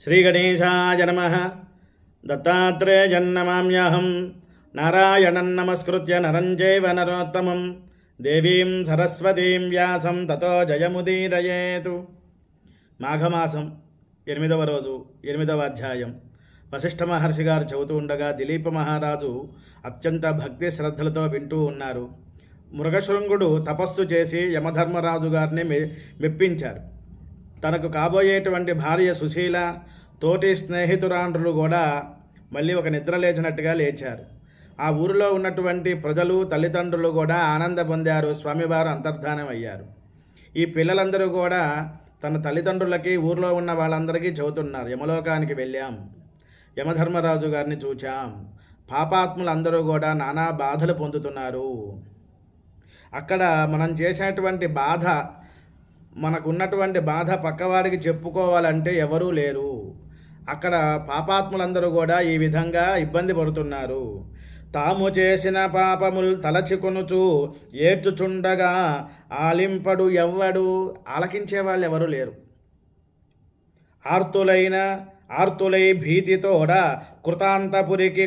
శ్రీగణేశాయ నమః. దత్తాత్రేయన్నమామ్యహం. నారాయణం నమస్కృత్య నరం చైవ నరోత్తమం దేవీం సరస్వతీం వ్యాసం తతో జయముదీరయేతు. మాఘమాసం 8వ రోజు 8వ అధ్యాయం. వశిష్ఠ మహర్షి గారు చెబుతూ ఉండగా దిలీప మహారాజు అత్యంత భక్తి శ్రద్ధలతో వింటూ ఉన్నారు. మృగశృంగుడు తపస్సు చేసి యమధర్మరాజు గారిని మెప్పించారు. తనకు కాబోయేటువంటి భార్య సుశీల, తోటి స్నేహితురాండ్రులు కూడా మళ్ళీ ఒక నిద్ర లేచినట్టుగా లేచారు. ఆ ఊరిలో ఉన్నటువంటి ప్రజలు, తల్లిదండ్రులు కూడా ఆనంద పొందారు. స్వామివారు అంతర్ధానం అయ్యారు. ఈ పిల్లలందరూ కూడా తన తల్లిదండ్రులకి, ఊరిలో ఉన్న వాళ్ళందరికీ చెబుతున్నారు, యమలోకానికి వెళ్ళాం, యమధర్మరాజు గారిని చూచాం, పాపాత్ములందరూ కూడా నానా బాధలు పొందుతున్నారు. అక్కడ మనం చేసేటువంటి బాధ, మనకున్నటువంటి బాధ పక్కవాడికి చెప్పుకోవాలంటే ఎవరూ లేరు. అక్కడ పాపాత్ములందరూ కూడా ఈ విధంగా ఇబ్బంది పడుతున్నారు. తాము చేసిన పాపముల్ తలచికొనుచు ఏడ్చుచుండగా ఆలింపడు ఎవ్వడు, ఆలకించేవాళ్ళు ఎవరు లేరు. ఆర్తులై భీతితోడ కృతాంతపురికి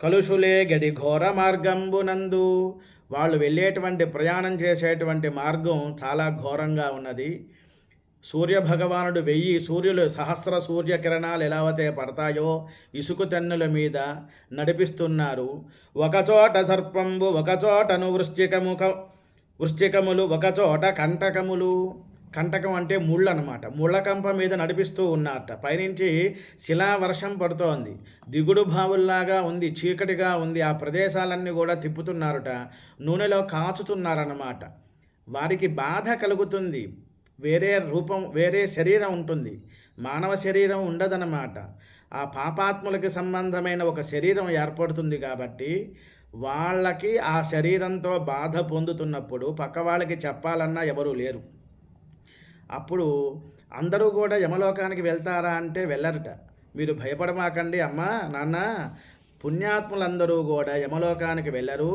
కలుషులే గడి ఘోర మార్గంబునందు. వాళ్ళు వెళ్ళేటువంటి ప్రయాణం చేసేటువంటి మార్గం చాలా ఘోరంగా ఉన్నది. సూర్యభగవానుడు 1000 సూర్యులు, సహస్ర సూర్యకిరణాలు ఎలావతే పడతాయో ఇసుక తెన్నుల మీద నడిపిస్తున్నారు. ఒకచోట సర్పంబు, ఒకచోటను వృశ్చికములు, ఒకచోట కంటకములు. కంటకం అంటే ముళ్ళు అనమాట. ముళ్ళ కంప మీద నడిపిస్తూ ఉన్నట్ట. పైనుంచి శిలావర్షం పడుతోంది. దిగుడు బావుల్లాగా ఉంది, చీకటిగా ఉంది. ఆ ప్రదేశాలన్నీ కూడా తిప్పుతున్నారట. నూనెలో కాచుతున్నారన్నమాట. వారికి బాధ కలుగుతుంది. వేరే రూపం, వేరే శరీరం ఉంటుంది, మానవ శరీరం ఉండదన్నమాట. ఆ పాపాత్ములకి సంబంధమైన ఒక శరీరం ఏర్పడుతుంది. కాబట్టి వాళ్ళకి ఆ శరీరంతో బాధ పొందుతున్నప్పుడు పక్క వాళ్ళకి చెప్పాలన్నా ఎవరూ లేరు. అప్పుడు అందరూ కూడా యమలోకానికి వెళ్తారా అంటే వెళ్ళరట. మీరు భయపడమాకండి అమ్మా, నాన్న, పుణ్యాత్ములందరూ కూడా యమలోకానికి వెళ్ళరు.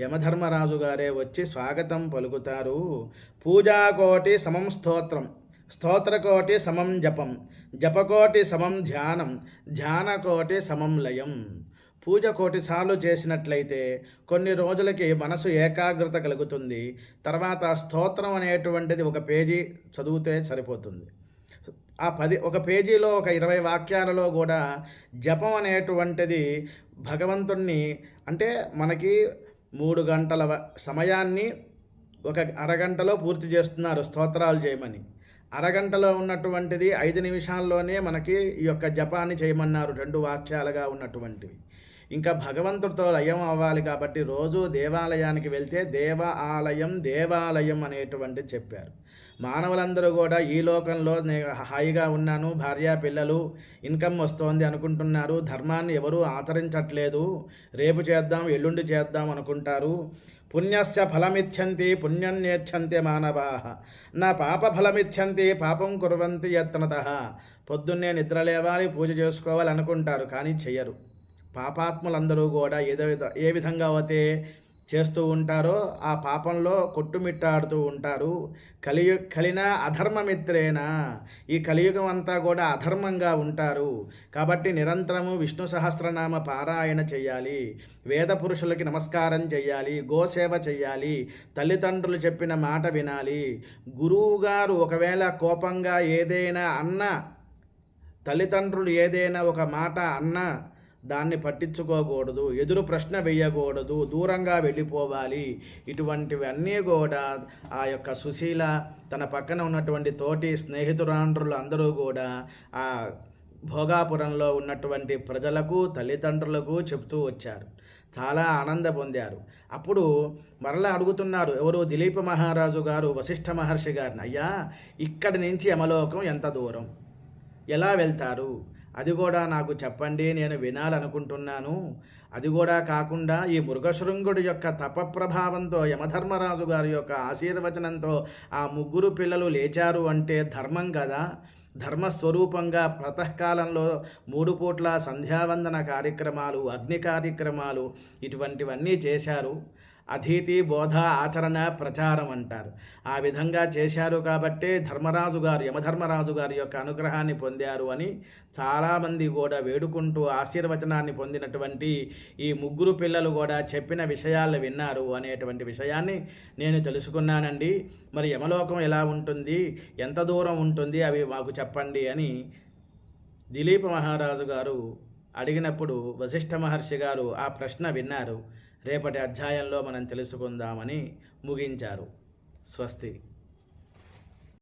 యమధర్మరాజు గారే వచ్చి స్వాగతం పలుకుతారు. పూజాకోటి సమం స్తోత్రం, స్తోత్రకోటి సమం జపం, జపకోటి సమం ధ్యానం, ధ్యానకోటి సమం లయం. పూజ 1,000 సార్లు చేసినట్లయితే కొన్ని రోజులకి మనసు ఏకాగ్రత కలుగుతుంది. తర్వాత స్తోత్రం అనేటువంటిది 1 పేజీ చదివితే సరిపోతుంది. ఒక పేజీలో ఒక 20 వాక్యాలలో కూడా జపం అనేటువంటిది భగవంతుణ్ణి, అంటే మనకి 3 గంటల సమయాన్ని ఒక అరగంటలో పూర్తి చేస్తున్నారు స్తోత్రాలు చేయమని. అరగంటలో ఉన్నటువంటిది 5 నిమిషాల్లోనే మనకి ఈ యొక్క జపాన్ని చేయమన్నారు, 2 వాక్యాలుగా ఉన్నటువంటివి. ఇంకా భగవంతుడితో లయం అవ్వాలి కాబట్టి రోజు దేవాలయానికి వెళ్తే దేవాలయం అనేటువంటి చెప్పారు. మానవులందరూ కూడా ఈ లోకంలో హాయిగా ఉన్నాను, భార్య పిల్లలు, ఇన్కమ్ వస్తోంది అనుకుంటున్నారు. ధర్మాన్ని ఎవరూ ఆచరించట్లేదు. రేపు చేద్దాం, ఎల్లుండి చేద్దాం అనుకుంటారు. పుణ్యస్య ఫలమిచ్చంతి పుణ్యం నేచ్చంతే మానవాః, నా పాప ఫలమిచ్చంతి పాపం కుర్వంతి యత్నతః. పొద్దున్నే నిద్ర లేవాలి, పూజ చేసుకోవాలి అనుకుంటారు, కానీ చెయ్యరు. పాపాత్ములందరూ కూడా ఏ విధంగా అయితే చేస్తూ ఉంటారో ఆ పాపంలో కొట్టుమిట్టాడుతూ ఉంటారు. కలిన అధర్మమిత్రేనా, ఈ కలియుగం అంతా కూడా అధర్మంగా ఉంటారు. కాబట్టి నిరంతరము విష్ణు సహస్రనామ పారాయణ చెయ్యాలి, వేద పురుషులకి నమస్కారం చెయ్యాలి, గోసేవ చెయ్యాలి, తల్లిదండ్రులు చెప్పిన మాట వినాలి. గురువుగారు ఒకవేళ కోపంగా ఏదైనా అన్నా, తల్లిదండ్రులు ఏదైనా ఒక మాట అన్నా దాన్ని పట్టించుకోకూడదు, ఎదురు ప్రశ్న వేయకూడదు, దూరంగా వెళ్ళిపోవాలి. ఇటువంటివన్నీ కూడా ఆ యొక్క సుశీల, తన పక్కన ఉన్నటువంటి తోటి స్నేహితురాండ్రులు అందరూ కూడా ఆ భోగాపురంలో ఉన్నటువంటి ప్రజలకు, తల్లిదండ్రులకు చెప్తూ వచ్చారు. చాలా ఆనంద పొందారు. అప్పుడు మరలా అడుగుతున్నారు ఎవరు, దిలీప మహారాజు గారు వశిష్ఠ మహర్షి గారిని, అయ్యా ఇక్కడి నుంచి యమలోకం ఎంత దూరం, ఎలా వెళ్తారు, అది కూడా నాకు చెప్పండి, నేను వినాలనుకుంటున్నాను. అది కూడా కాకుండా ఈ మృగశృంగుడి యొక్క తపప్రభావంతో, యమధర్మరాజు గారి యొక్క ఆశీర్వచనంతో ఆ 3 పిల్లలు లేచారు అంటే ధర్మం కదా. ధర్మస్వరూపంగా ప్రాతకాలంలో 3 పూట్ల సంధ్యావందన కార్యక్రమాలు, అగ్ని కార్యక్రమాలు, ఇటువంటివన్నీ చేశారు. అధీతి బోధ ఆచరణ ప్రచారం అంటారు. ఆ విధంగా చేశారు కాబట్టే ధర్మరాజు గారు యమధర్మరాజు గారి యొక్క అనుగ్రహాన్ని పొందారు అని చాలామంది కూడా వేడుకుంటూ ఆశీర్వచనాన్ని పొందినటువంటి ఈ ముగ్గురు పిల్లలు కూడా చెప్పిన విషయాలు విన్నారు అనేటువంటి విషయాన్ని నేను తెలుసుకున్నానండి. మరి యమలోకం ఎలా ఉంటుంది, ఎంత దూరం ఉంటుంది, అవి మాకు చెప్పండి అని దిలీప మహారాజు గారు అడిగినప్పుడు వశిష్ఠ మహర్షి గారు ఆ ప్రశ్న విన్నారు. రేపటి అధ్యాయంలో మనం తెలుసుకుందామని ముగించారు. స్వస్తి.